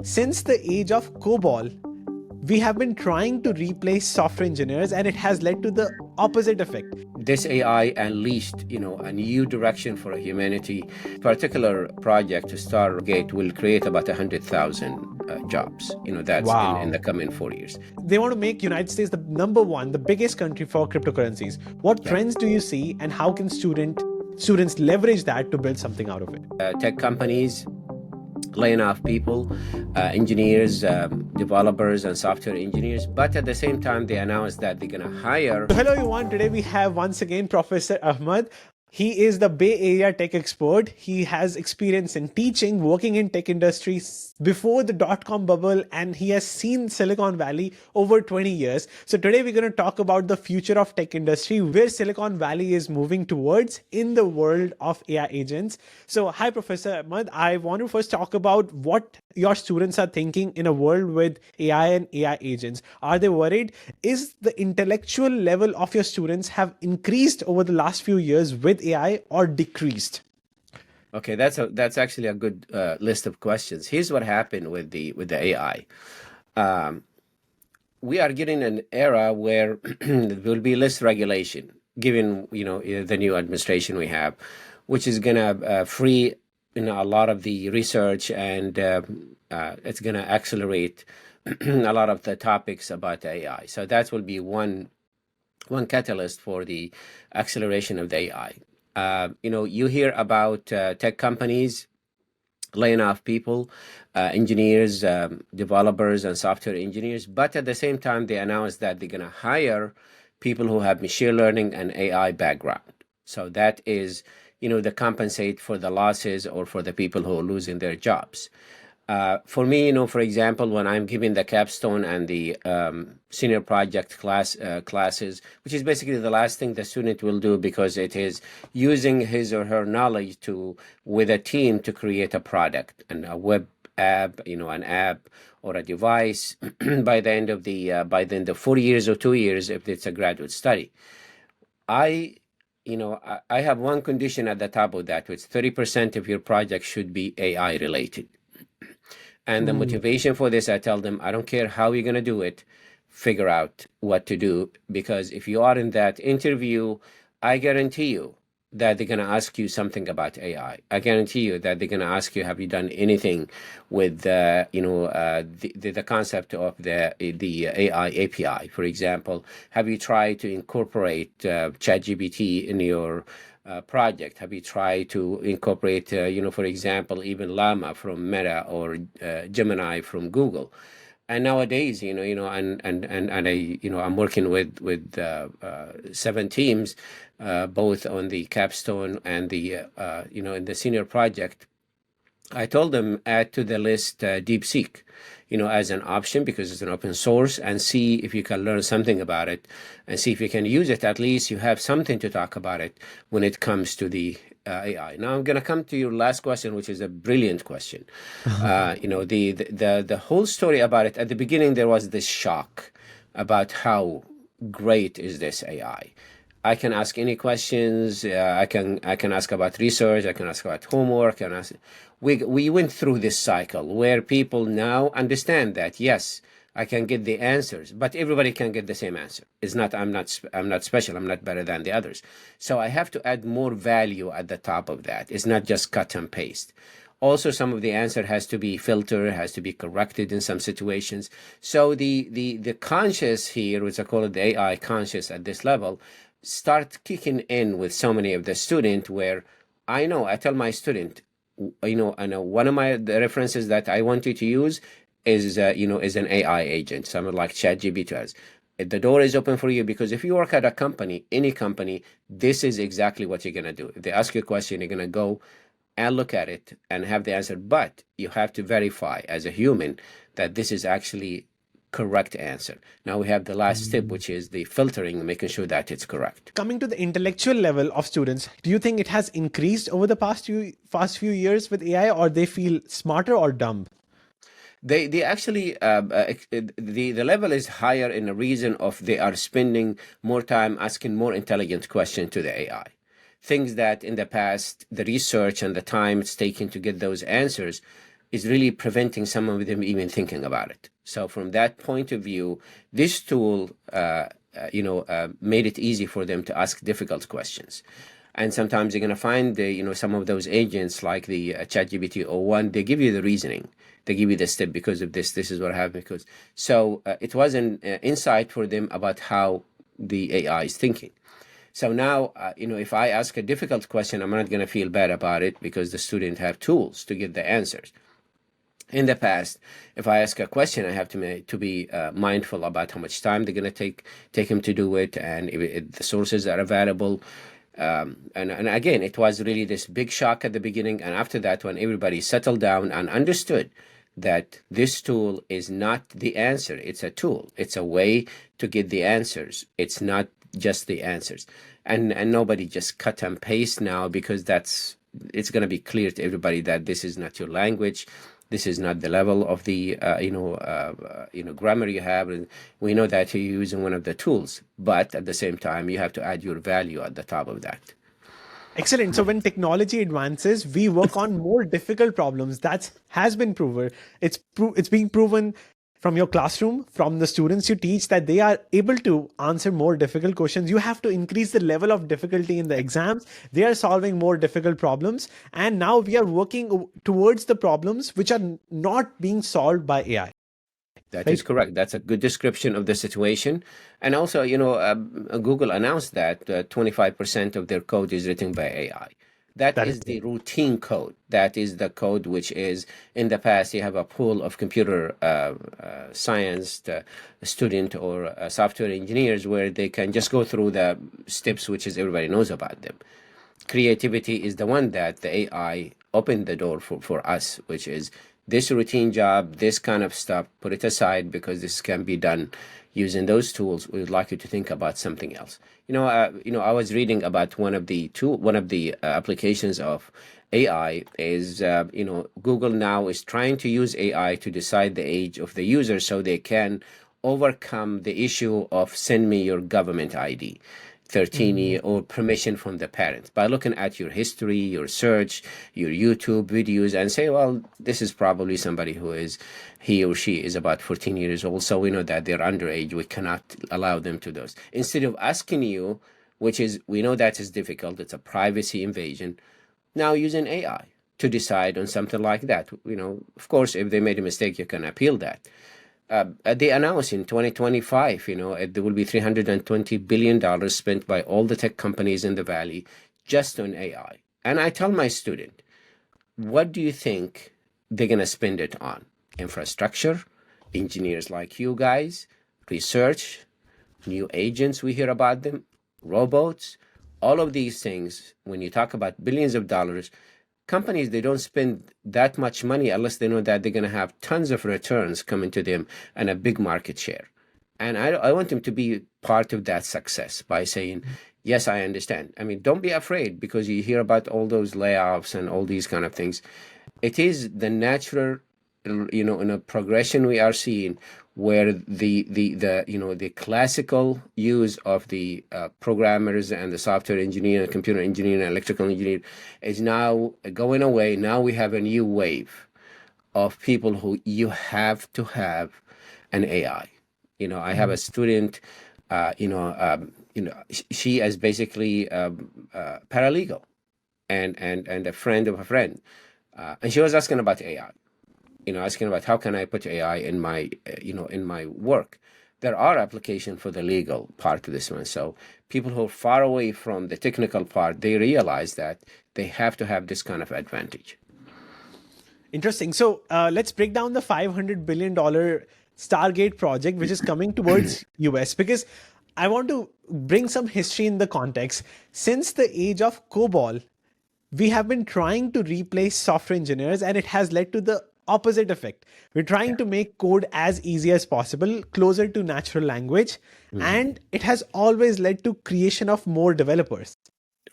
Since the age of COBOL, we have been trying to replace software engineers, and it has led to the opposite effect. This AI unleashed, a new direction for humanity. Particular project, Stargate, will create about 100,000 jobs. That's in the coming 4 years. They want to make United States the number one, the biggest country for cryptocurrencies. What trends do you see, and how can students leverage that to build something out of it? Tech companies laying off people, engineers, developers, and software engineers. But at the same time, they announced that they're going to hire. So hello everyone. Today we have once again Professor Ahmed. He is the Bay Area tech expert. He has experience in teaching, working in tech industries before the dot-com bubble, and he has seen Silicon Valley over 20 years. So today we're going to talk about the future of tech industry, where Silicon Valley is moving towards in the world of AI agents. So hi, Professor Ahmed. I want to first talk about what your students are thinking in a world with AI and AI agents. Are they worried? Is the intellectual level of your students have increased over the last few years with AI or decreased? Okay, that's actually a good list of questions. Here's what happened with the AI. We are getting an era where there will be less regulation, given the new administration we have, which is going to free a lot of the research, and it's going to accelerate a lot of the topics about AI. So that will be one catalyst for the acceleration of the AI. You hear about tech companies laying off people, engineers, developers, and software engineers. But at the same time, they announced that they're going to hire people who have machine learning and AI background. So that is, to compensate for the losses or for the people who are losing their jobs. For me, for example, when I'm giving the capstone and the senior project classes, which is basically the last thing the student will do, because it is using his or her knowledge with a team to create a product and a web app, an app or a device by the end of 4 years or 2 years, if it's a graduate study. I have one condition at the top of that, which 30% of your project should be AI related. And the motivation for this, I tell them, I don't care how you're going to do it, figure out what to do. Because if you are in that interview, I guarantee you that they're going to ask you something about AI. I guarantee you that they're going to ask you, have you done anything with the concept of the AI API, for example? Have you tried to incorporate ChatGPT in your project? Have you tried to incorporate, for example, even Llama from Meta or Gemini from Google? And nowadays, and I, I'm working with 7 teams, both on the capstone and the, in the senior project. I told them, add to the list DeepSeek, as an option, because it's an open source, and see if you can learn something about it and see if you can use it. At least you have something to talk about it when it comes to the AI. Now I'm going to come to your last question, which is a brilliant question. The whole story about it, at the beginning, there was this shock about how great is this AI. I can ask any questions. I can ask about research. I can ask about homework. We went through this cycle where people now understand that, yes, I can get the answers, but everybody can get the same answer. It's not, I'm not special. I'm not better than the others. So I have to add more value at the top of that. It's not just cut and paste. Also, some of the answer has to be filtered, has to be corrected in some situations. So the conscious here, which I call it the AI conscious at this level, start kicking in with so many of the student, where I tell my student, one of the references that I want you to use is an AI agent, something like ChatGPT. The door is open for you, because if you work at a company, any company, this is exactly what you're going to do. If they ask you a question, you're going to go and look at it and have the answer. But you have to verify as a human that this is actually correct answer. Now we have the last step, which is the filtering, making sure that it's correct. Coming to the intellectual level of students, do you think it has increased over the past few years with AI, or they feel smarter or dumb? They actually the level is higher in the reason of they are spending more time asking more intelligent questions to the AI. Things that in the past, the research and the time it's taken to get those answers, is really preventing some of them even thinking about it. So from that point of view, this tool, made it easy for them to ask difficult questions. And sometimes you're going to find, some of those agents like the ChatGPT o1, they give you the reasoning. They give you the step because of this. This is what happened because. So it was an insight for them about how the AI is thinking. So now, if I ask a difficult question, I'm not going to feel bad about it because the student have tools to get the answers. In the past, if I ask a question, I have to be mindful about how much time they're going to take him to do it, and if the sources are available. And again, it was really this big shock at the beginning, and after that, when everybody settled down and understood that this tool is not the answer, it's a tool, it's a way to get the answers, it's not just the answers, and nobody just cut and paste now, because it's going to be clear to everybody that this is not your language. This is not the level of the grammar you have, and we know that you're using one of the tools, but at the same time you have to add your value at the top of that. Excellent. So when technology advances, we work on more difficult problems. That has been proven. It's being proven from your classroom, from the students you teach, that they are able to answer more difficult questions. You have to increase the level of difficulty in the exams. They are solving more difficult problems. And now we are working towards the problems which are not being solved by AI. That is correct. That's a good description of the situation. And also, Google announced that 25% of their code is written by AI. That is the routine code. That is the code which is, in the past, you have a pool of computer science student or software engineers where they can just go through the steps, which is everybody knows about them. Creativity is the one that the AI opened the door for us, which is this routine job, this kind of stuff, put it aside because this can be done using those tools. We would like you to think about something else. I was reading about one of the applications of AI is, Google now is trying to use AI to decide the age of the user so they can overcome the issue of send me your government ID. 13 or permission from the parents by looking at your history, your search, your YouTube videos, and say, well, this is probably somebody he or she is about 14 years old, so we know that they're underage. We cannot allow them to those. Instead of asking you, which is, we know that is difficult, it's a privacy invasion, now using AI to decide on something like that. Of course, if they made a mistake, you can appeal that. They announced in 2025, there will be $320 billion spent by all the tech companies in the Valley just on AI. And I tell my student, what do you think they're going to spend it on? Infrastructure, engineers like you guys, research, new agents, we hear about them, robots, all of these things. When you talk about billions of dollars, companies, they don't spend that much money unless they know that they're going to have tons of returns coming to them and a big market share. And I want them to be part of that success by saying, yes, I understand. I mean, don't be afraid because you hear about all those layoffs and all these kind of things. It is the natural, in a progression we are seeing where the classical use of the programmers and the software engineer, computer engineer, and electrical engineer is now going away. Now we have a new wave of people who you have to have an AI. I have a student, she is basically paralegal and a friend of a friend. And she was asking about AI. Asking about how can I put AI in my, in my work. There are applications for the legal part of this one. So people who are far away from the technical part, they realize that they have to have this kind of advantage. Interesting. So let's break down the $500 billion Stargate project, which is coming towards US, because I want to bring some history in the context. Since the age of COBOL, we have been trying to replace software engineers, and it has led to the opposite effect. We're trying to make code as easy as possible, closer to natural language, and it has always led to creation of more developers.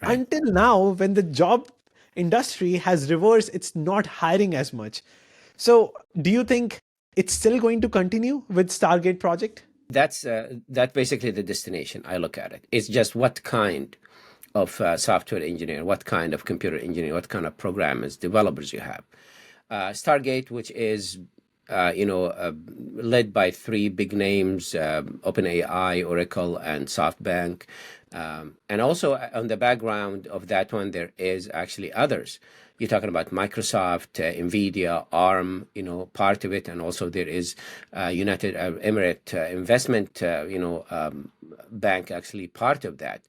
Right. Until now, when the job industry has reversed, it's not hiring as much. So do you think it's still going to continue with Stargate project? That's basically the destination. I look at it. It's just what kind of software engineer, what kind of computer engineer, what kind of programmers, developers you have. Stargate, which is led by three big names: OpenAI, Oracle, and SoftBank. And also on the background of that one, there is actually others. You're talking about Microsoft, Nvidia, ARM, part of it, and also there is United Arab Emirates Investment, bank actually part of that.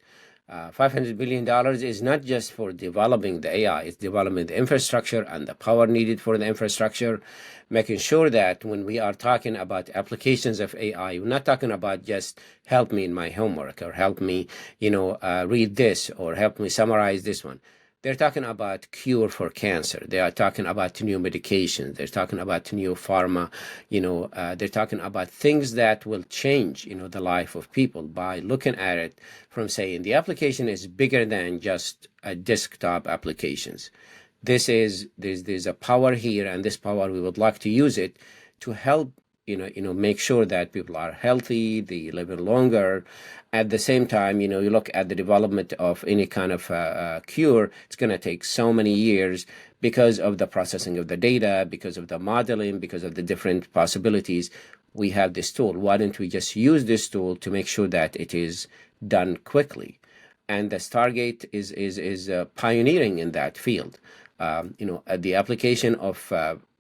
$500 billion is not just for developing the AI, it's developing the infrastructure and the power needed for the infrastructure, making sure that when we are talking about applications of AI, we're not talking about just help me in my homework or help me, read this or help me summarize this one. They're talking about cure for cancer. They are talking about new medications. They're talking about new pharma. They're talking about things that will change, the life of people by looking at it from saying the application is bigger than just a desktop applications. There's a power here, and this power we would like to use it to help make sure that people are healthy, they live longer. At the same time, you look at the development of any kind of cure, it's going to take so many years because of the processing of the data, because of the modeling, because of the different possibilities. We have this tool. Why don't we just use this tool to make sure that it is done quickly? And the Stargate is pioneering in that field. The application of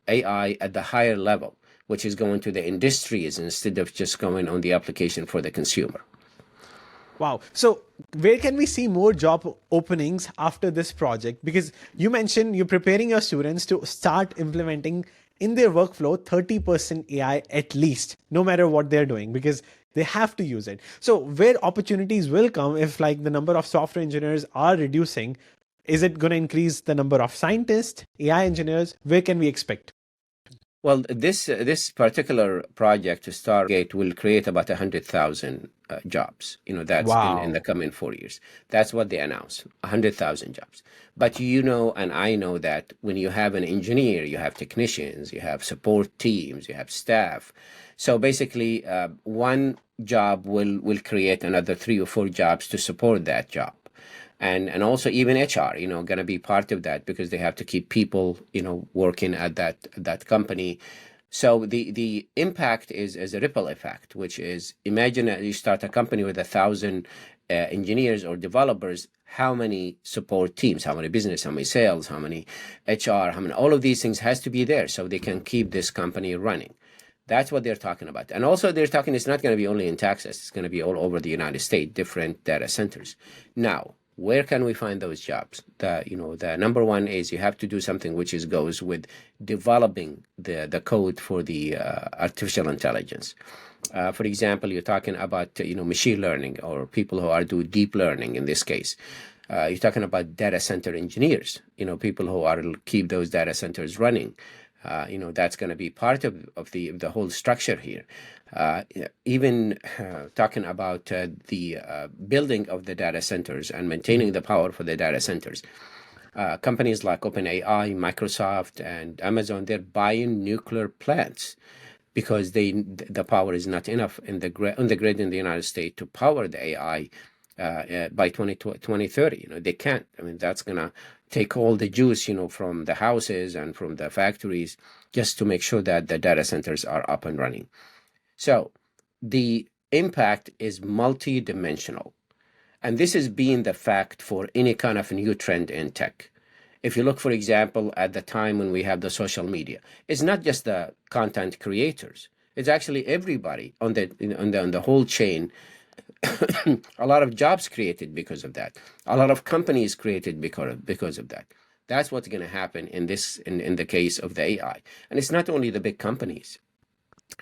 AI at the higher level, which is going to the industries instead of just going on the application for the consumer. Wow. So where can we see more job openings after this project? Because you mentioned you're preparing your students to start implementing in their workflow 30% AI at least, no matter what they're doing, because they have to use it. So where opportunities will come if like the number of software engineers are reducing, is it going to increase the number of scientists, AI engineers? Where can we expect? Well, this particular project, Stargate, will create about 100,000 jobs. That's in the coming 4 years. That's what they announced, 100,000 jobs. But and I know that when you have an engineer, you have technicians, you have support teams, you have staff. So basically, one job will create another 3 or 4 jobs to support that job. And also even HR, going to be part of that because they have to keep people, working at that company. So the impact is a ripple effect, which is, imagine that you start a company with 1,000 engineers or developers, how many support teams, how many business, how many sales, how many HR, all of these things has to be there so they can keep this company running. That's what they're talking about. And also they're talking, it's not going to be only in Texas, it's going to be all over the United States, different data centers. Now, where can we find those jobs? The number one is you have to do something which goes with developing the code for the artificial intelligence. For example, you're talking about machine learning or people who are do deep learning in this case. You're talking about data center engineers, people who are keep those data centers running. That's going to be part of the whole structure here. Even talking about the building of the data centers and maintaining the power for the data centers. Companies like OpenAI, Microsoft, and Amazon, they're buying nuclear plants because the power is not enough on the grid in the United States to power the AI by 2030. They can't. That's going to take all the juice, from the houses and from the factories just to make sure that the data centers are up and running. So the impact is multi-dimensional. And this has been the fact for any kind of new trend in tech. If you look, for example, at the time when we have the social media, it's not just the content creators. It's actually everybody on the whole chain. A lot of jobs created because of that. A lot of companies created because of that. That's what's going to happen in the case of the AI. And it's not only the big companies.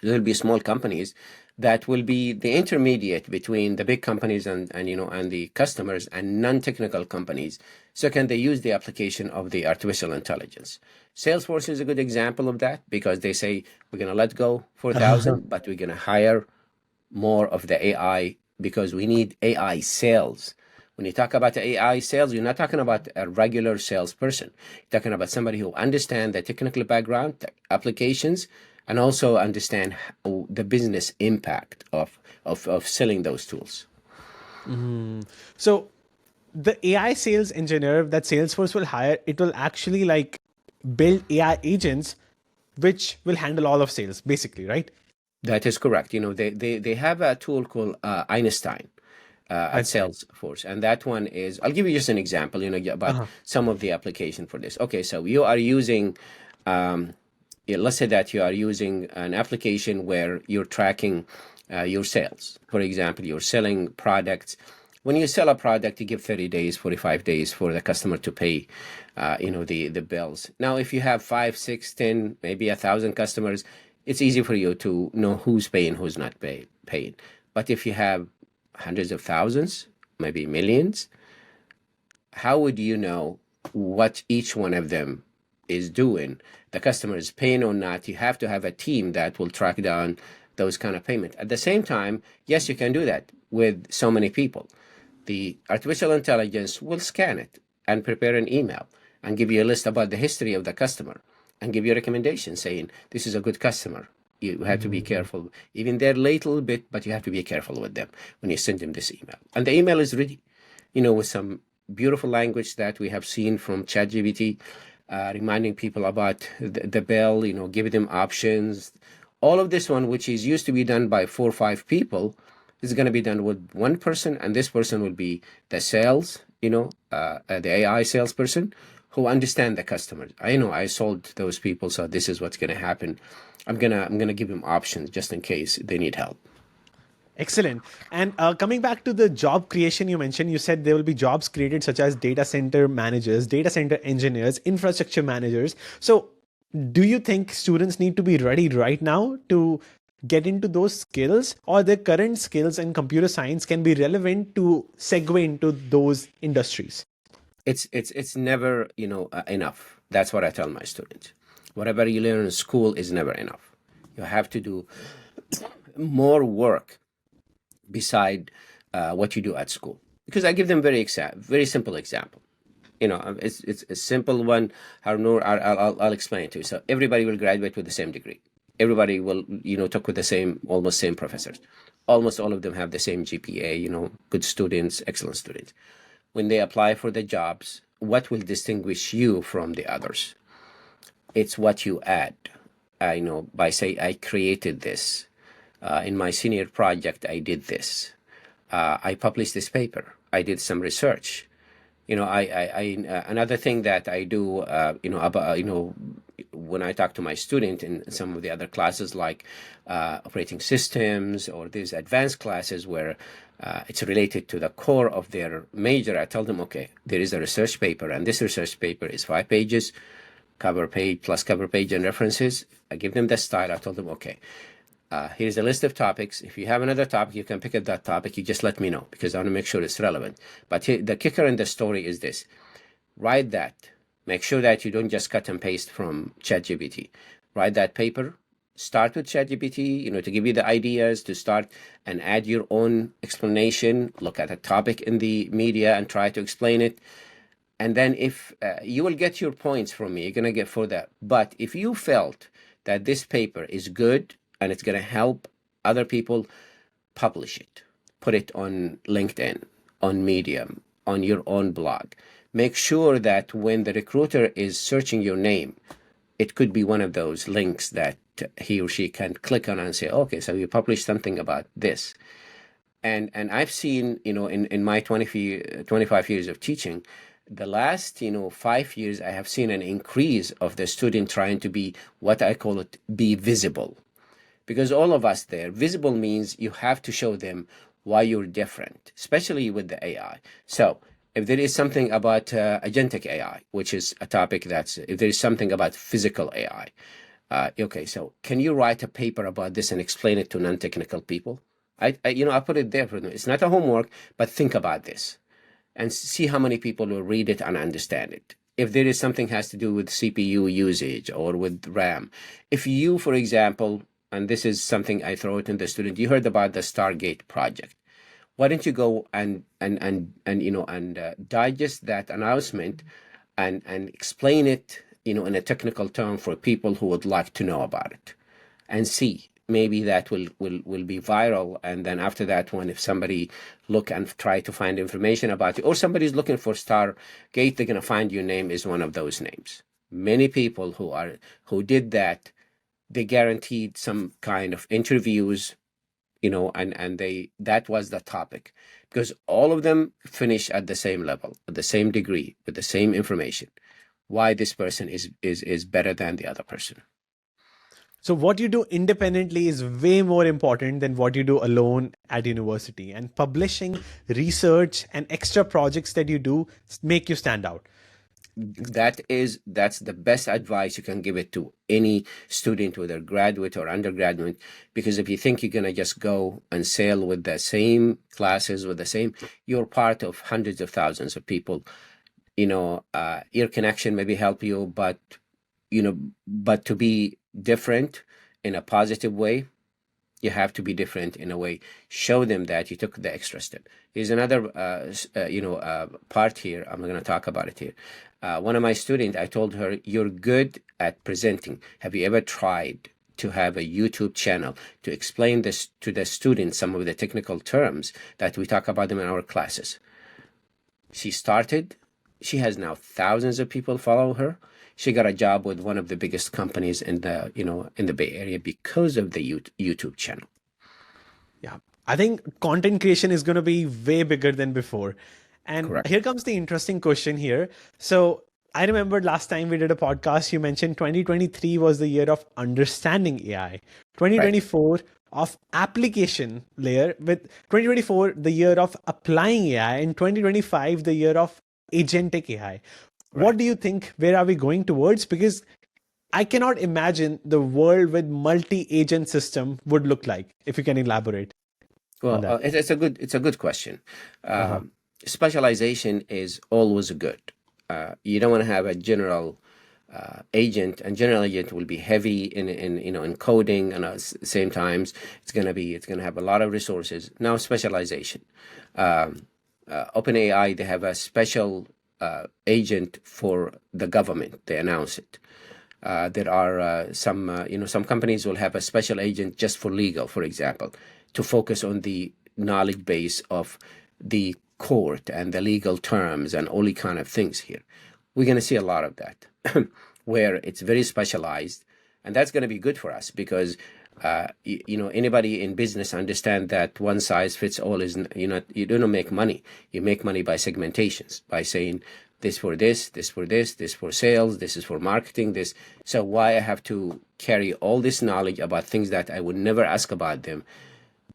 There'll be small companies that will be the intermediate between the big companies and the customers and non-technical companies. So can they use the application of the artificial intelligence? Salesforce is a good example of that because they say we're going to let go 4,000, but we're going to hire more of the AI because we need AI sales. When you talk about AI sales, you're not talking about a regular salesperson. You're talking about somebody who understands the technical background, the applications, and also understand the business impact of selling those tools. So the AI sales engineer that Salesforce will hire, it will actually like build AI agents which will handle all of sales, basically, right? That is correct. They have a tool called Einstein at Einstein. Salesforce, and that one is. I'll give you just an example. About Uh-huh. some of the application for this. Okay, so you are using. Yeah, let's say that you are using an application where you're tracking your sales. For example, you're selling products. When you sell a product, you give 30 days, 45 days for the customer to pay, the bills. Now, if you have 5, 6, 10, maybe 1,000 customers, it's easy for you to know who's paying, who's not paying. But if you have hundreds of thousands, maybe millions, how would you know what each one of them is doing? The customer is paying or not. You have to have a team that will track down those kind of payment. At the same time, yes, you can do that with so many people. The artificial intelligence will scan it and prepare an email and give you a list about the history of the customer and give you a recommendation saying, this is a good customer. You have to be careful. Even they're late a little bit, but you have to be careful with them when you send them this email. And the email is ready, with some beautiful language that we have seen from ChatGPT, reminding people about the bill, giving them options. All of this one, which is used to be done by 4 or 5 people, is going to be done with one person, and this person will be the sales, the AI salesperson who understand the customers. I know I sold those people, so this is what's going to happen. I'm gonna give them options just in case they need help. Excellent. And coming back to the job creation you mentioned, you said there will be jobs created such as data center managers, data center engineers, infrastructure managers. So, do you think students need to be ready right now to get into those skills, or their current skills in computer science can be relevant to segue into those industries? It's never enough. That's what I tell my students. Whatever you learn in school is never enough. You have to do more work beside what you do at school. Because I give them very simple example. It's a simple one. Harnoor, I'll explain it to you. So everybody will graduate with the same degree. Everybody will talk with the almost same professors. Almost all of them have the same GPA. Good students, excellent students. When they apply for the jobs, what will distinguish you from the others? It's what you add. By say I created this. In my senior project, I did this. I published this paper. I did some research. Another thing that I do, when I talk to my student in some of the other classes, like operating systems or these advanced classes where it's related to the core of their major, I tell them, okay, there is a research paper, and this research paper is 5 pages, cover page plus cover page and references. I give them the style. I told them, okay, here's a list of topics. If you have another topic, you can pick up that topic. You just let me know because I want to make sure it's relevant. But the kicker in the story is this. Write that. Make sure that you don't just cut and paste from ChatGPT. Write that paper. Start with ChatGPT, to give you the ideas to start and add your own explanation. Look at a topic in the media and try to explain it. And then if you will get your points from me, you're going to get for that. But if you felt that this paper is good and it's going to help other people, publish it. Put it on LinkedIn, on Medium, on your own blog. Make sure that when the recruiter is searching your name, it could be one of those links that he or she can click on and say, okay, so you published something about this. And I've seen, in my 25 years of teaching, the last 5 years, I have seen an increase of the student trying to be what I call it, be visible. Because all of us there, visible means you have to show them why you're different, especially with the AI. So if there is something about agentic AI, which is a topic if there is something about physical AI, okay, so can you write a paper about this and explain it to non-technical people? I put it there for them. It's not a homework, but think about this and see how many people will read it and understand it. If there is something has to do with CPU usage or with RAM, if you, for example, and this is something I throw it in the student, you heard about the Stargate project. Why don't you go and digest that announcement and explain it, in a technical term for people who would like to know about it, and see. Maybe that will be viral, and then after that one, if somebody look and try to find information about it, or somebody's looking for Stargate, they're going to find your name is one of those names. Many people who did that, they guaranteed some kind of interviews, and that was the topic, because all of them finish at the same level, at the same degree, with the same information. Why this person is better than the other person? So what you do independently is way more important than what you do alone at university. And publishing, research, and extra projects that you do make you stand out. That's the best advice you can give it to any student, whether graduate or undergraduate, because if you think you're going to just go and sail with the same classes, with the same, you're part of hundreds of thousands of people. Your connection maybe help you, but to be different in a positive way, you have to be different in a way. Show them that you took the extra step. Here's another part here. I'm going to talk about it here. One of my students, I told her, you're good at presenting. Have you ever tried to have a YouTube channel to explain this to the students, some of the technical terms that we talk about them in our classes? She started. She has now thousands of people follow her. She got a job with one of the biggest companies in the Bay Area because of the YouTube channel. Yeah. I think content creation is going to be way bigger than before. And Correct. Here comes the interesting question here. So I remember last time we did a podcast, you mentioned 2023 was the year of understanding AI. 2024 of application layer, with 2024 the year of applying AI, and 2025 the year of agentic AI. What do you think? Where are we going towards? Because I cannot imagine the world with multi-agent system would look like. If you can elaborate on Well, that. it's a good question. Specialization is always good. You don't want to have a general agent, and general agent will be heavy in coding, and at the same times it's gonna have a lot of resources. Now specialization. OpenAI, they have a special agent for the government. They announce it. There are some companies will have a special agent just for legal, for example, to focus on the knowledge base of the court and the legal terms and all the kind of things here. We're going to see a lot of that where it's very specialized, and that's going to be good for us because anybody in business understand that one size fits all is you don't make money. You make money by segmentations, by saying this for this, this for this for sales, this is for marketing, this. So why I have to carry all this knowledge about things that I would never ask about them?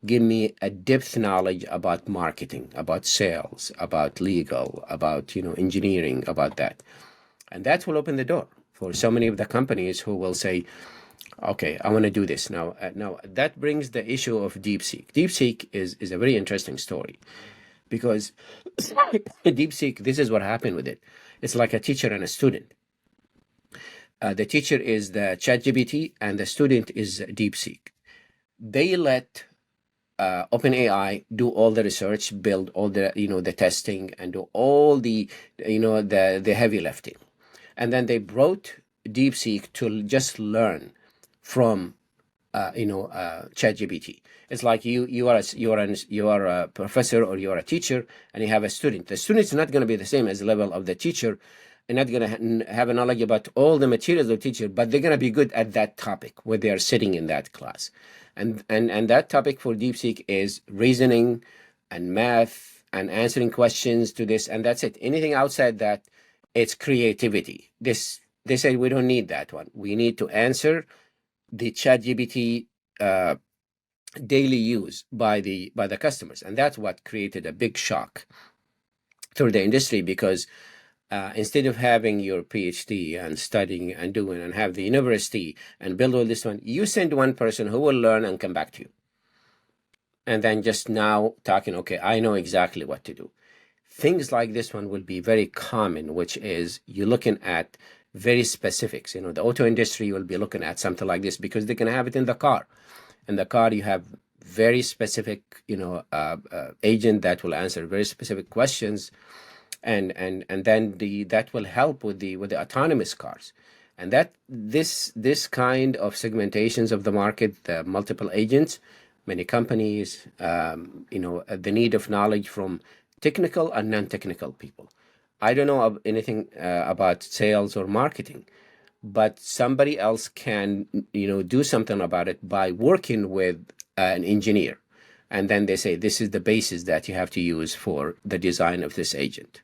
Give me a depth knowledge about marketing, about sales, about legal, about engineering, about that. And that will open the door for so many of the companies who will say, okay, I want to do this. Now that brings the issue of DeepSeek. DeepSeek is a very interesting story because DeepSeek, this is what happened with it. It's like a teacher and a student. The teacher is the ChatGPT and the student is DeepSeek. They let OpenAI do all the research, build all the the testing, and do all the the heavy lifting, and then they brought DeepSeek to just learn from ChatGPT. It's like you are a professor or you are a teacher and you have a student. The student is not going to be the same as the level of the teacher, and not going to have a knowledge about all the materials of the teacher, but they're going to be good at that topic where they are sitting in that class. And that topic for DeepSeek is reasoning and math and answering questions to this, and that's it. Anything outside that, it's creativity. They say we don't need that one. We need to answer the ChatGPT daily use by the customers, and that's what created a big shock through the industry because instead of having your PhD and studying and doing and have the university and build all this one, you send one person who will learn and come back to you. And then just now talking, okay, I know exactly what to do. Things like this one will be very common, which is you're looking at very specifics. The auto industry will be looking at something like this because they can have it in the car. In the car, you have very specific, agent that will answer very specific questions. And then that will help with the autonomous cars, and that this kind of segmentations of the market, the multiple agents, many companies, the need of knowledge from technical and non-technical people. I don't know of anything about sales or marketing, but somebody else can, do something about it by working with an engineer. And then they say, this is the basis that you have to use for the design of this agent.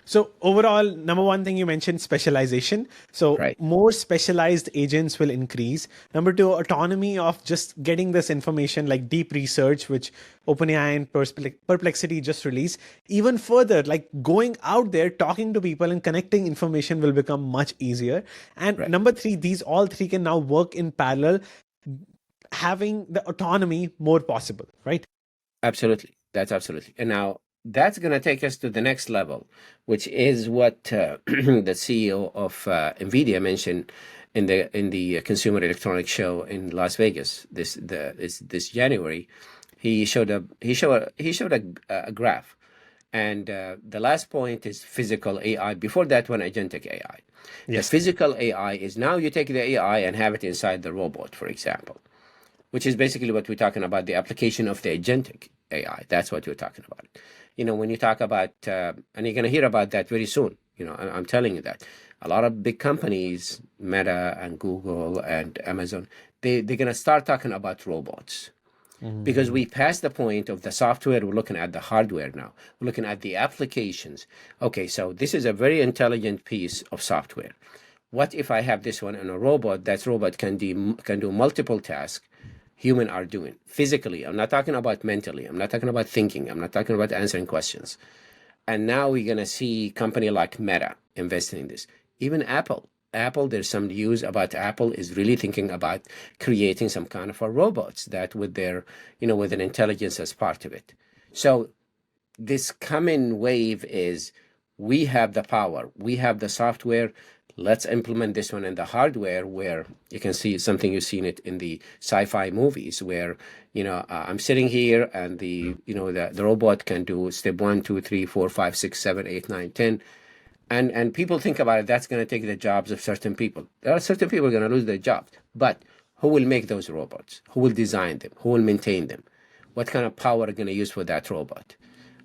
So overall, number one thing you mentioned, specialization. So Right. more specialized agents will increase. Number two, autonomy of just getting this information, like deep research, which OpenAI and Perplexity just released. Even further, like going out there, talking to people and connecting information will become much easier. And Right. number three, these all three can now work in parallel, having the autonomy more possible, right? Absolutely. That's absolutely. And now that's going to take us to the next level, which is what the CEO of NVIDIA mentioned in the Consumer Electronics Show in Las Vegas this January. He showed a graph, and the last point is physical AI. Before that one, agentic AI. Yes. The physical AI is now you take the AI and have it inside the robot, for example, which is basically what we're talking about, the application of the agentic AI. That's what we're talking about. When you talk about, and you're going to hear about that very soon, I'm telling you that a lot of big companies, Meta and Google and Amazon, they're going to start talking about robots. Because we passed the point of the software, we're looking at the hardware now. We're looking at the applications. Okay, so this is a very intelligent piece of software. What if I have this one in a robot? That robot can do multiple tasks human are doing physically. I'm not talking about mentally. I'm not talking about thinking. I'm not talking about answering questions. And now we're going to see company like Meta investing in this. Even Apple, there's some news about Apple is really thinking about creating some kind of a robots that with their, with an intelligence as part of it. So this coming wave is we have the power, we have the software. Let's implement this one in the hardware, where you can see something you've seen it in the sci-fi movies, where I'm sitting here and the robot can do step 1, 2, 3, 4, 5, 6, 7, 8, 9, 10, and people think about it. That's going to take the jobs of certain people. There are certain people going to lose their jobs, but who will make those robots? Who will design them? Who will maintain them? What kind of power are going to use for that robot?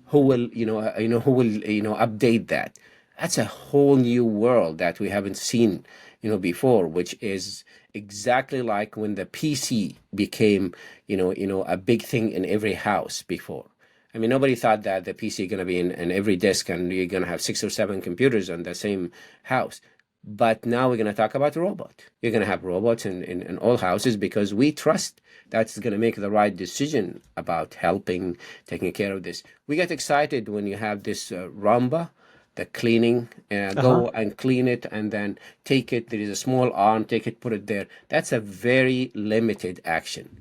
Who will update that? That's a whole new world that we haven't seen before, which is exactly like when the PC became a big thing in every house before. I mean, nobody thought that the PC is going to be in every desk and you're going to have 6 or 7 computers on the same house. But now we're going to talk about robot. You're going to have robots in all houses, because we trust that's going to make the right decision about helping, taking care of this. We get excited when you have this Roomba, the cleaning, go and clean it and then take it. There is a small arm, take it, put it there. That's a very limited action.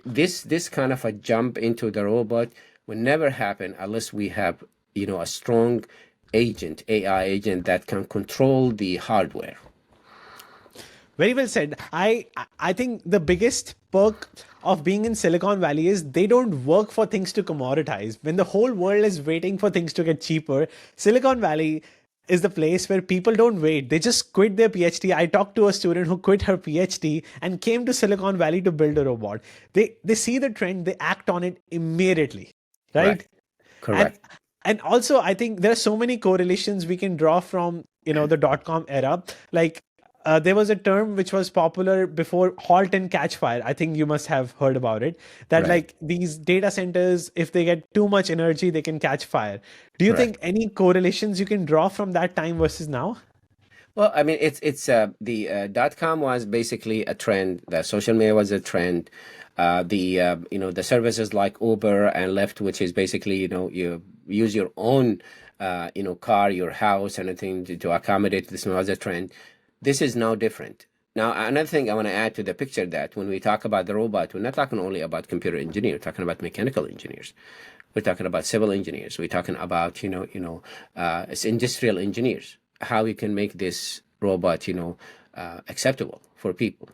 This kind of a jump into the robot will never happen unless we have a strong agent, AI agent, that can control the hardware. Very well said. I think the biggest perk of being in Silicon Valley is they don't work for things to commoditize. When the whole world is waiting for things to get cheaper, Silicon Valley is the place where people don't wait. They just quit their PhD. I talked to a student who quit her PhD and came to Silicon Valley to build a robot. They see the trend, they act on it immediately, right? And Correct. and also I think there are so many correlations we can draw from the dot-com era. Like there was a term which was popular before, halt and catch fire. I think you must have heard about it, that Right. like these data centers, if they get too much energy, they can catch fire. Do you think Correct. any correlations you can draw from that time versus now? Well, I mean, it's the .com was basically a trend. The social media was a trend. The services like Uber and Lyft, which is basically you use your own car, your house, and anything to accommodate this was a trend. This is now different. Now, another thing I want to add to the picture, that when we talk about the robot, we're not talking only about computer engineers, we're talking about mechanical engineers. We're talking about civil engineers. We're talking about it's industrial engineers. How you can make this robot acceptable for people.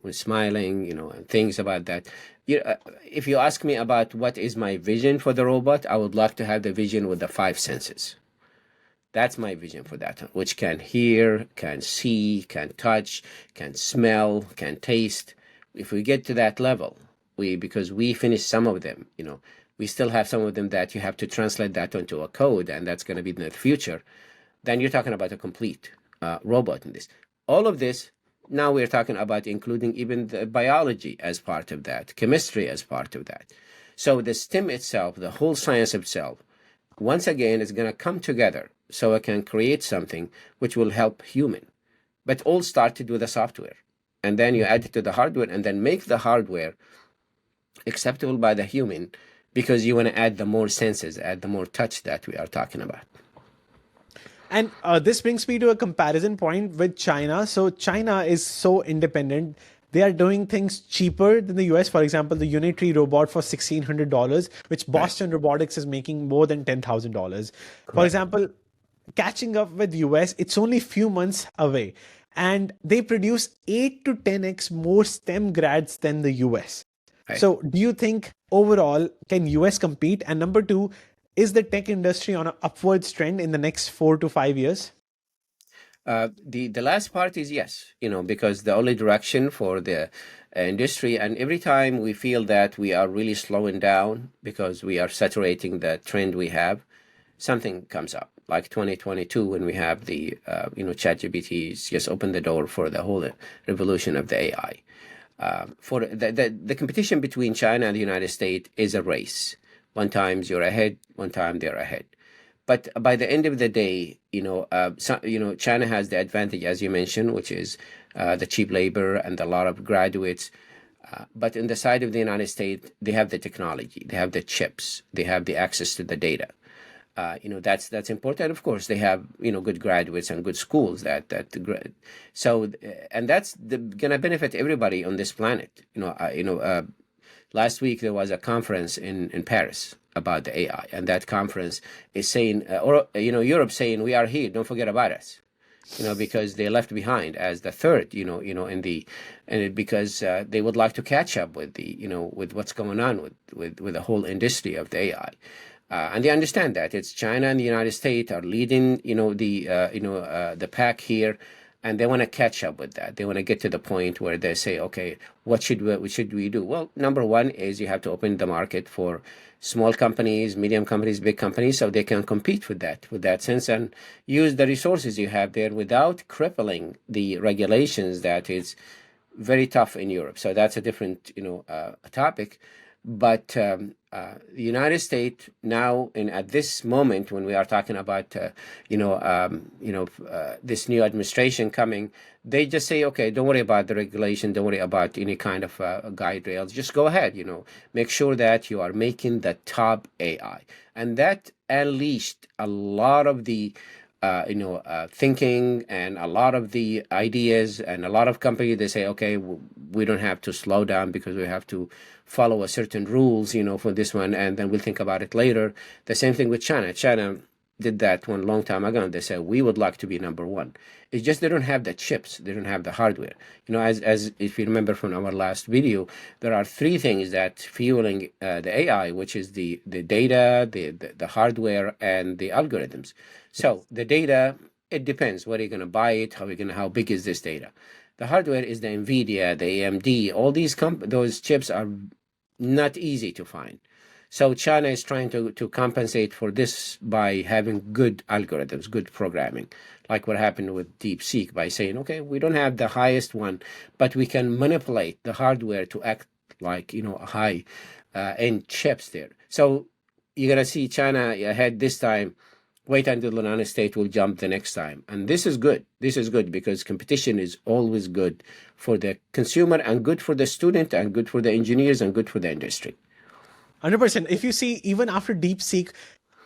With smiling, and things about that. If you ask me about what is my vision for the robot, I would like to have the vision with the 5 senses. That's my vision for that one, which can hear, can see, can touch, can smell, can taste. If we get to that level, because we finished some of them, we still have some of them that you have to translate that onto a code, and that's going to be in the future. Then you're talking about a complete robot in this. All of this, now we're talking about including even the biology as part of that, chemistry as part of that. So the STEM itself, the whole science itself, once again, is going to come together so it can create something which will help human. But all started with the software. And then you add it to the hardware and then make the hardware acceptable by the human, because you want to add the more senses, add the more touch that we are talking about. And this brings me to a comparison point with China. So China is so independent. They are doing things cheaper than the US. For example, the Unitree robot for $1,600, which Boston Robotics is making more than $10,000. For example, catching up with US, it's only few months away. And they produce 8 to 10x more STEM grads than the US. So do you think overall, can US compete? And number two, is the tech industry on an upwards trend in the next 4 to 5 years? The last part is yes, because the only direction for the industry, and every time we feel that we are really slowing down because we are saturating the trend we have, something comes up. Like 2022, when we have the ChatGPT just opened the door for the whole revolution of the AI. For the competition between China and the United States is a race. One time you're ahead, one time they're ahead. But by the end of the day, China has the advantage, as you mentioned, which is the cheap labor and a lot of graduates. But in the side of the United States, they have the technology, they have the chips, they have the access to the data. That's important. Of course, they have good graduates and good schools so and that's gonna benefit everybody on this planet. Last week there was a conference in Paris about the AI, and that conference is saying, Europe saying, we are here, don't forget about us, because they left behind as the third, because they would like to catch up with with what's going on with the whole industry of the AI. And they understand that it's China and the United States are leading, the pack here, and they want to catch up with that. They want to get to the point where they say, okay, what should we do? Well, number one is you have to open the market for small companies, medium companies, big companies, so they can compete with that sense and use the resources you have there without crippling the regulations that is very tough in Europe. So that's a different, topic. But the United States now, at this moment, when we are talking about this new administration coming, they just say, okay, don't worry about the regulation, don't worry about any kind of guide rails, just go ahead. Make sure that you are making the top AI, and that unleashed a lot of the thinking and a lot of the ideas, and a lot of companies, they say, okay, we don't have to slow down because we have to follow a certain rules, for this one, and then we'll think about it later. The same thing with China. China did that one long time ago, and they said, we would like to be number one. It's just they don't have the chips, they don't have the hardware. As if you remember from our last video, there are three things that fueling the AI, which is the data, the hardware, and the algorithms. So the data, it depends where you're going to buy it, how big is this data. The hardware is the NVIDIA, the AMD, all those chips are not easy to find. So China is trying to compensate for this by having good algorithms, good programming, like what happened with DeepSeek, by saying, okay, we don't have the highest one, but we can manipulate the hardware to act like, high end chips there. So you're going to see China ahead this time. Wait until the United States will jump the next time. And this is good. This is good because competition is always good for the consumer and good for the student and good for the engineers and good for the industry. 100%. If you see, even after DeepSeek,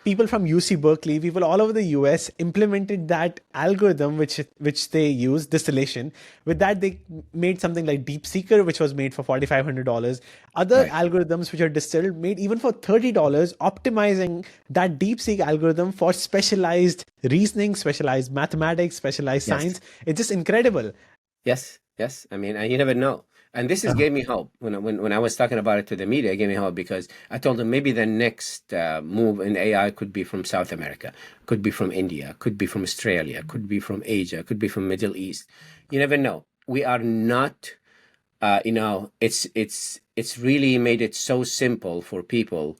people from UC Berkeley, people all over the US implemented that algorithm which they use, distillation. With that, they made something like DeepSeeker, which was made for $4,500. Other algorithms which are distilled made even for $30, optimizing that DeepSeek algorithm for specialized reasoning, specialized mathematics, specialized science. It's just incredible. Yes. I mean, and you never know. And this gave me hope when I was talking about it to the media. It gave me hope because I told them maybe the next move in AI could be from South America, could be from India, could be from Australia, could be from Asia, could be from Middle East. You never know. We are not, it's really made it so simple for people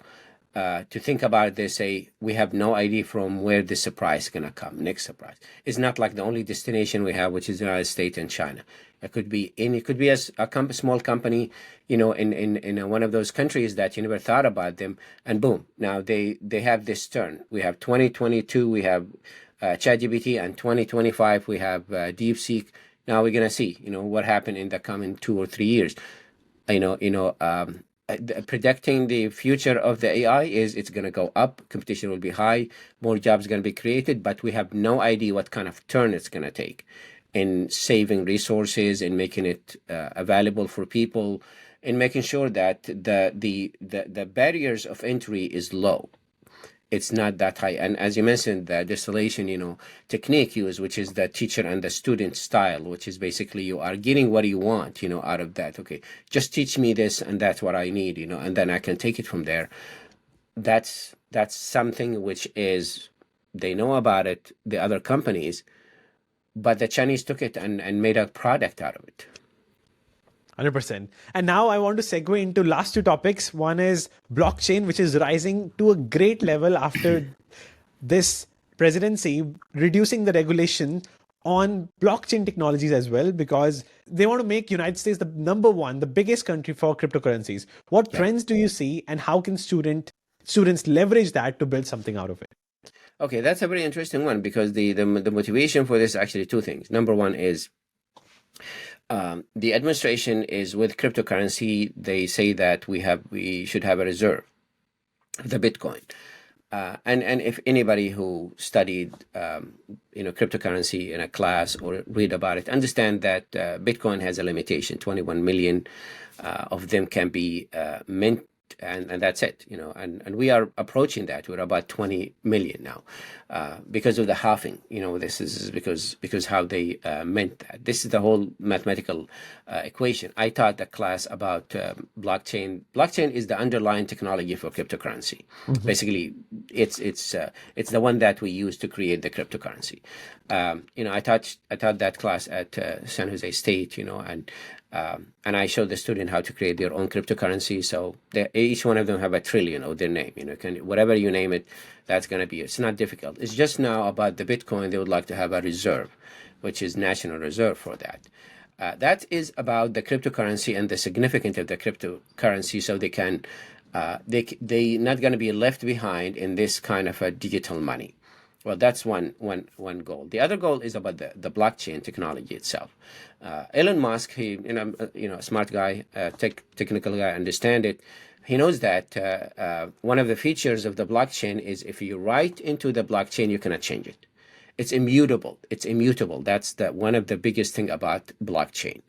to think about this, say we have no idea from where the surprise is going to come. Next surprise. It's not like the only destination we have, which is the United States and China. It could be a small company, in one of those countries that you never thought about them, and boom, now they have this turn. We have 2022, we have ChatGPT, and 2025 we have DeepSeek. Now we're gonna see, what happened in the coming 2 or 3 years. Predicting the future of the AI is it's going to go up, competition will be high, more jobs going to be created, but we have no idea what kind of turn it's going to take in saving resources, in making it available for people, in making sure that the barriers of entry is low. It's not that high. And as you mentioned, the distillation, technique used, which is the teacher and the student style, which is basically you are getting what you want, out of that. Okay, just teach me this and that's what I need, and then I can take it from there. That's something which is, they know about it, the other companies, but the Chinese took it and made a product out of it. 100%. And now I want to segue into last two topics. One is blockchain, which is rising to a great level after this presidency, reducing the regulation on blockchain technologies as well, because they want to make United States the number one, the biggest country for cryptocurrencies. What trends do you see, and how can students leverage that to build something out of it? Okay, that's a very interesting one, because the motivation for this is actually two things. Number one is the administration is with cryptocurrency. They say that we should have a reserve, the Bitcoin. And if anybody who studied cryptocurrency in a class or read about it, understand that Bitcoin has a limitation. 21 million of them can be mint, and that's it. And we are approaching that. We're about 20 million now because of the halving. This is because how they meant that. This is the whole mathematical equation. I taught the class about blockchain. Blockchain is the underlying technology for cryptocurrency. Mm-hmm. Basically, it's the one that we use to create the cryptocurrency. I taught that class at San Jose State. And I showed the student how to create their own cryptocurrency. So each one of them have a trillion of their name. Whatever you name it, that's going to be it. It's not difficult. It's just now about the Bitcoin. They would like to have a reserve, which is national reserve for that. That is about the cryptocurrency and the significance of the cryptocurrency. So they can, they not going to be left behind in this kind of a digital money. Well, that's one goal. The other goal is about the blockchain technology itself. Elon Musk, he, a smart guy, technical guy, understand it. He knows that one of the features of the blockchain is if you write into the blockchain, you cannot change it. It's immutable. That's one of the biggest thing about blockchain.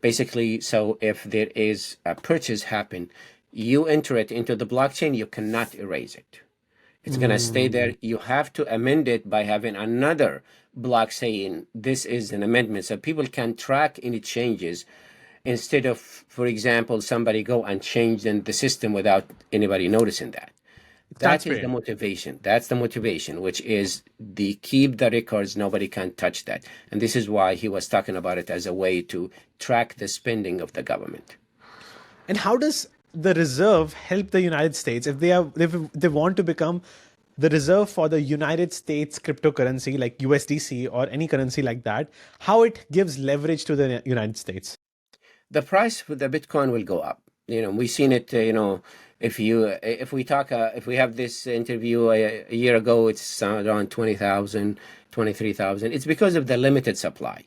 Basically, so if there is a purchase happen, you enter it into the blockchain, you cannot erase it. It's going to stay there. You have to amend it by having another block saying this is an amendment, so people can track any changes instead of, for example, somebody go and change the system without anybody noticing that. That is the motivation. That's the motivation, which is the keep the records. Nobody can touch that. And this is why he was talking about it as a way to track the spending of the government. And how does the reserve help the United States if they want to become the reserve for the United States cryptocurrency like USDC or any currency like that? How it gives leverage to the United States? The price for the Bitcoin will go up. We've seen it. If we have this interview a year ago, it's around 20,000, 23,000. It's because of the limited supply.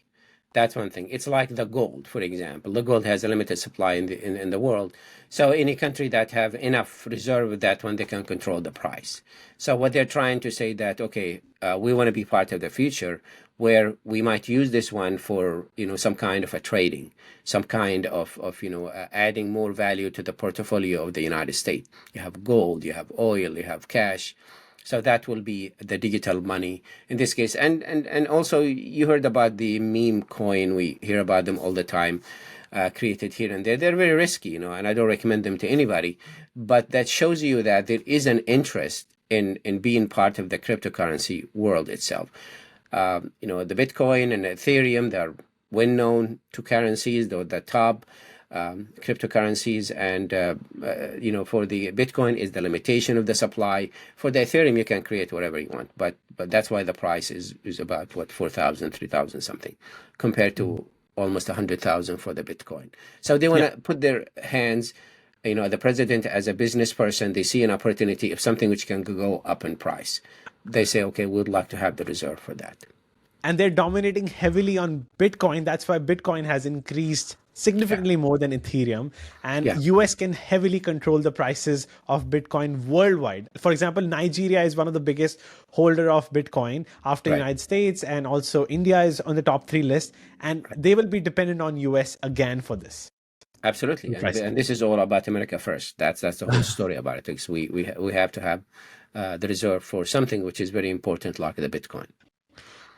That's one thing. It's like the gold, for example. The gold has a limited supply in the world. So any country that have enough reserve of that one, they can control the price. So what they're trying to say that, okay, we want to be part of the future where we might use this one for, some kind of a trading, some kind of adding more value to the portfolio of the United States. You have gold, you have oil, you have cash. So that will be the digital money in this case. And also you heard about the meme coin. We hear about them all the time, created here and there. They're very risky, and I don't recommend them to anybody. But that shows you that there is an interest in being part of the cryptocurrency world itself. The Bitcoin and Ethereum, they're well-known two currencies. They're the top. cryptocurrencies, and for the Bitcoin is the limitation of the supply. For the Ethereum, you can create whatever you want, but that's why the price is about what, 4,000, 3,000 something, compared to almost 100,000 for the Bitcoin. So they want to put their hands. The president, as a business person, they see an opportunity of something which can go up in price. They say, okay, we'd like to have the reserve for that. And they're dominating heavily on Bitcoin. That's why Bitcoin has increased significantly more than Ethereum. And US can heavily control the prices of Bitcoin worldwide. For example, Nigeria is one of the biggest holder of Bitcoin after United States, and also India is on the top 3 list. And they will be dependent on US again for this. Absolutely, and this is all about America first. That's the whole story about it. Because we have to have the reserve for something which is very important, like the Bitcoin.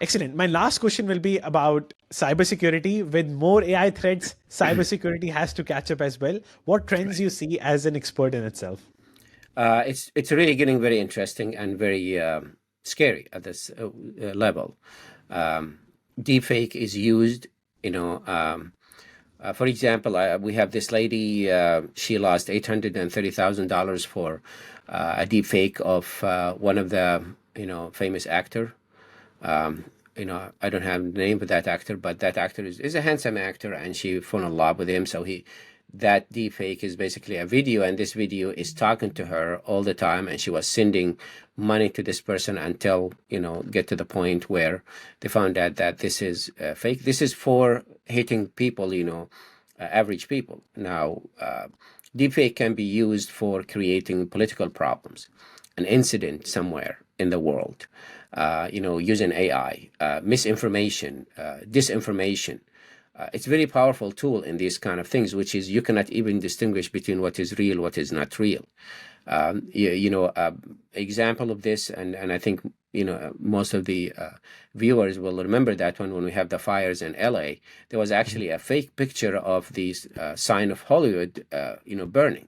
Excellent. My last question will be about cybersecurity. With more AI threats, cybersecurity has to catch up as well. What trends you see as an expert in itself? It's really getting very interesting and very scary at this level. Deepfake is used, for example, we have this lady, she lost $830,000 for a deep fake of one of the, famous actor. I don't have the name of that actor, but that actor is a handsome actor, and she fell in love with him. So that deep fake is basically a video, and this video is talking to her all the time, and she was sending money to this person until, get to the point where they found out that this is fake. This is for hitting people, average people. Now, deepfake can be used for creating political problems, an incident somewhere in the world, using AI, misinformation, disinformation. It's a very powerful tool in these kind of things, which is you cannot even distinguish between what is real, what is not real. Example of this, and I think most of the viewers will remember that when we have the fires in LA, there was actually a fake picture of the sign of Hollywood, burning,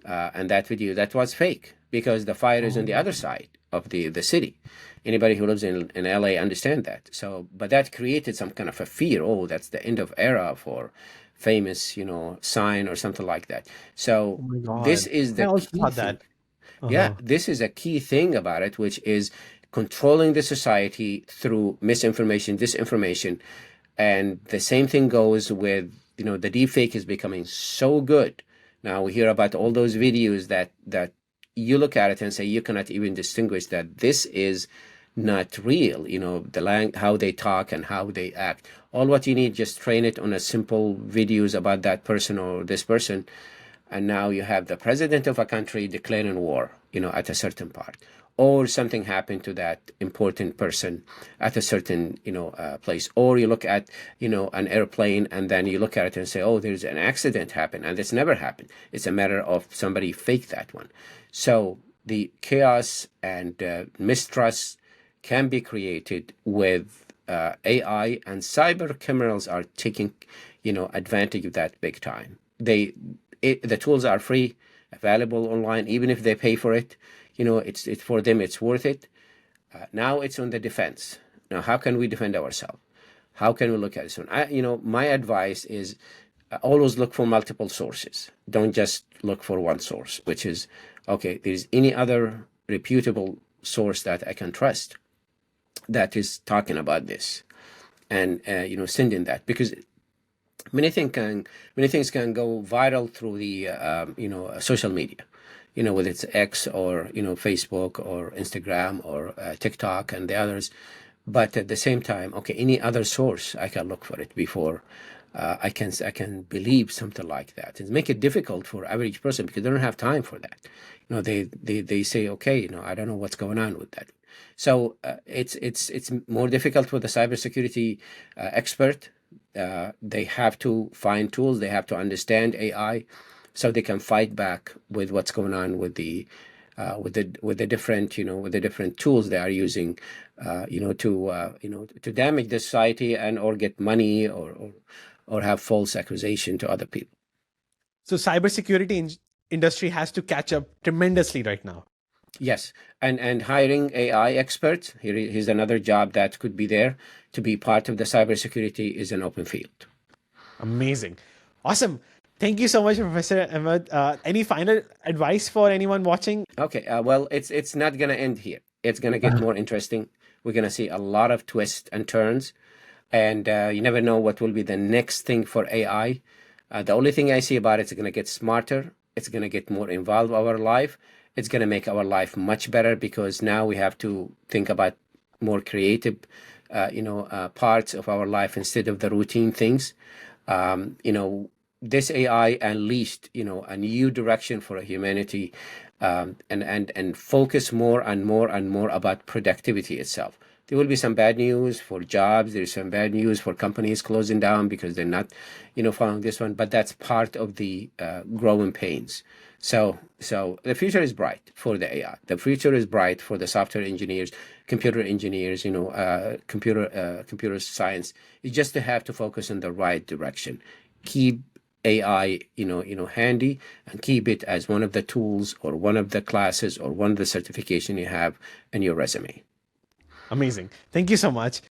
and that video, that was fake, because the fire is on the other side of the city. Anybody who lives in LA understand that. So, but that created some kind of a fear. Oh, that's the end of era for famous, sign or something like that. So this is the key thing. Yeah, this is a key thing about it, which is controlling the society through misinformation, disinformation. And the same thing goes with, the deepfake is becoming so good. Now we hear about all those videos that you look at it and say you cannot even distinguish that this is not real. How they talk and how they act. All what you need, just train it on a simple videos about that person or this person, and now you have the president of a country declaring war, at a certain part, or something happened to that important person at a certain, place. Or you look at, an airplane, and then you look at it and say, oh, there's an accident happened, and it's never happened. It's a matter of somebody faked that one. So the chaos and mistrust can be created with AI, and cyber criminals are taking, advantage of that big time. The tools are free, available online, even if they pay for it. It's for them, it's worth it. Now it's on the defense. Now, how can we defend ourselves? How can we look at this one? My advice is always look for multiple sources. Don't just look for one source, which is, okay, there's any other reputable source that I can trust that is talking about this, and sending that, because many things can go viral through the social media, whether it's X or Facebook or Instagram or TikTok and the others. But at the same time, okay, any other source I can look for it before I can believe something like that. And make it difficult for average person, because they don't have time for that. They say, okay, I don't know what's going on with that. So it's more difficult for the cybersecurity expert. They have to find tools. They have to understand AI, so they can fight back with what's going on with the different tools they are using, to damage the society and or get money or have false accusation to other people. So cybersecurity industry has to catch up tremendously right now. Yes, and hiring AI experts, here's another job that could be there. To be part of the cybersecurity is an open field. Amazing. Awesome. Thank you so much, Professor Ahmed. Any final advice for anyone watching? Okay, well, it's not gonna end here. It's gonna get more interesting. We're gonna see a lot of twists and turns, and you never know what will be the next thing for AI. The only thing I see about it, it's gonna get smarter. It's gonna get more involved in our life. It's gonna make our life much better because now we have to think about more creative, parts of our life instead of the routine things. You know, this AI unleashed, a new direction for humanity, and focus more and more and more about productivity itself. There will be some bad news for jobs. There's some bad news for companies closing down because they're not, following this one. But that's part of the growing pains. So the future is bright for the AI. The future is bright for the software engineers, computer engineers, computer science. You just have to focus in the right direction. Keep AI, handy, and keep it as one of the tools or one of the classes or one of the certification you have in your resume. Amazing. Thank you so much.